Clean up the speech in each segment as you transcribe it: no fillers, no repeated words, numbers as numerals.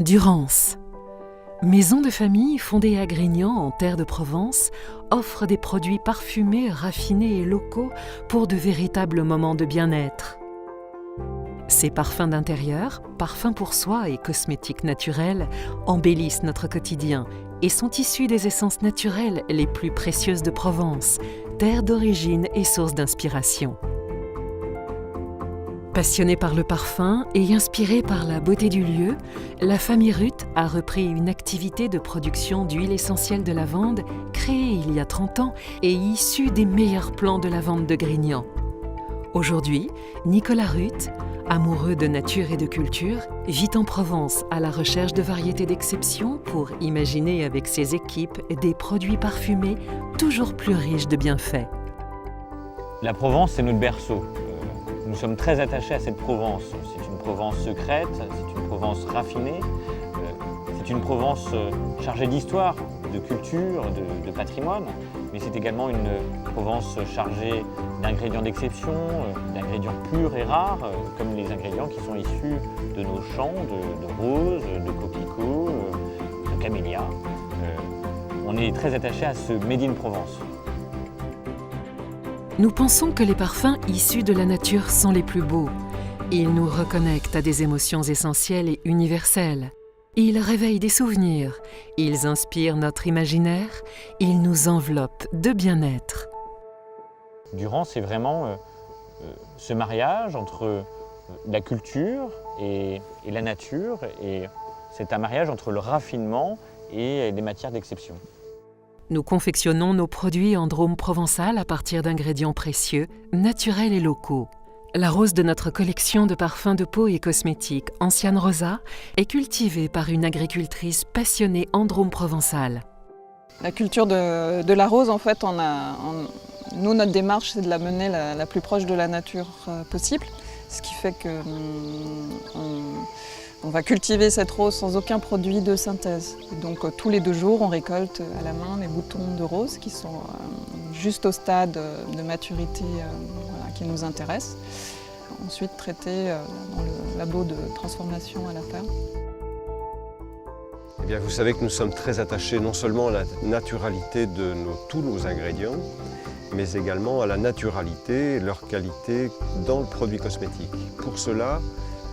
Durance. Maison de famille fondée à Grignan en terre de Provence, offre des produits parfumés, raffinés et locaux pour de véritables moments de bien-être. Ces parfums d'intérieur, parfums pour soi et cosmétiques naturels embellissent notre quotidien et sont issus des essences naturelles les plus précieuses de Provence, terre d'origine et source d'inspiration. Passionnée par le parfum et inspirée par la beauté du lieu, la famille Ruth a repris une activité de production d'huile essentielle de lavande créée il y a 30 ans et issue des meilleurs plants de lavande de Grignan. Aujourd'hui, Nicolas Ruth, amoureux de nature et de culture, vit en Provence à la recherche de variétés d'exception pour imaginer avec ses équipes des produits parfumés toujours plus riches de bienfaits. La Provence, c'est notre berceau. Nous sommes très attachés à cette Provence. C'est une Provence secrète, c'est une Provence raffinée, c'est une Provence chargée d'histoire, de culture, de patrimoine, mais c'est également une Provence chargée d'ingrédients d'exception, d'ingrédients purs et rares, comme les ingrédients qui sont issus de nos champs, de roses, de coquelicots, de camélias. On est très attachés à ce Made in Provence. Nous pensons que les parfums issus de la nature sont les plus beaux. Ils nous reconnectent à des émotions essentielles et universelles. Ils réveillent des souvenirs, ils inspirent notre imaginaire, ils nous enveloppent de bien-être. Durance, c'est vraiment ce mariage entre la culture et la nature, et c'est un mariage entre le raffinement et des matières d'exception. Nous confectionnons nos produits en Drôme provençal à partir d'ingrédients précieux, naturels et locaux. La rose de notre collection de parfums de peau et cosmétiques, Anciane Rosa, est cultivée par une agricultrice passionnée en Drôme provençal. La culture de la rose, en fait, nous, notre démarche, c'est de la mener la plus proche de la nature possible. Ce qui fait qu'on va cultiver cette rose sans aucun produit de synthèse. Donc tous les 2 jours, on récolte à la main les boutons de rose qui sont juste au stade de maturité qui nous intéresse. Ensuite traités dans le labo de transformation à la ferme. Eh bien, vous savez que nous sommes très attachés non seulement à la naturalité de tous nos ingrédients, mais également à la naturalité et leur qualité dans le produit cosmétique. Pour cela,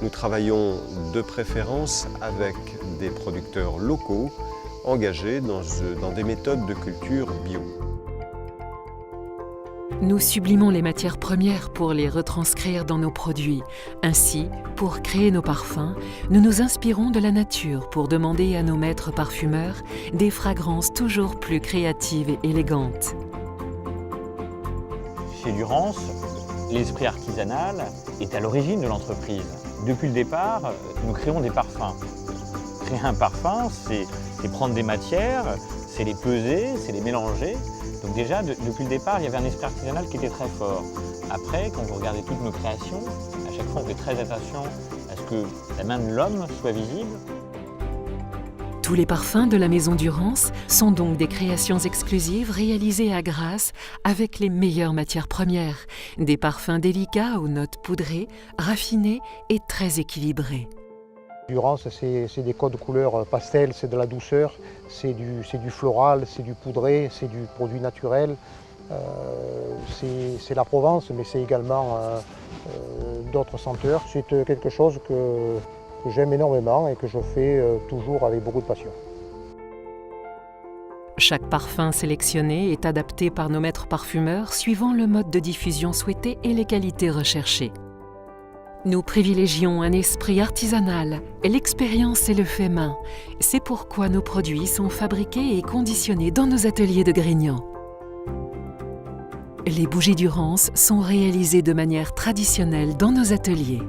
nous travaillons de préférence avec des producteurs locaux engagés dans des méthodes de culture bio. Nous sublimons les matières premières pour les retranscrire dans nos produits. Ainsi, pour créer nos parfums, nous nous inspirons de la nature pour demander à nos maîtres parfumeurs des fragrances toujours plus créatives et élégantes. Chez Durance, l'esprit artisanal est à l'origine de l'entreprise. Depuis le départ, nous créons des parfums. Créer un parfum, c'est prendre des matières, c'est les peser, c'est les mélanger. Donc déjà, depuis le départ, il y avait un esprit artisanal qui était très fort. Après, quand vous regardez toutes nos créations, à chaque fois, on fait très attention à ce que la main de l'homme soit visible. Tous les parfums de la Maison Durance sont donc des créations exclusives réalisées à Grasse avec les meilleures matières premières, des parfums délicats aux notes poudrées, raffinés et très équilibrés. Durance, c'est des codes de couleurs pastel, c'est de la douceur, c'est du floral, c'est du poudré, c'est du produit naturel. C'est la Provence, mais c'est également d'autres senteurs. C'est quelque chose que j'aime énormément et que je fais toujours avec beaucoup de passion. Chaque parfum sélectionné est adapté par nos maîtres parfumeurs suivant le mode de diffusion souhaité et les qualités recherchées. Nous privilégions un esprit artisanal, l'expérience et le fait main. C'est pourquoi nos produits sont fabriqués et conditionnés dans nos ateliers de Grignan. Les bougies Durance sont réalisées de manière traditionnelle dans nos ateliers.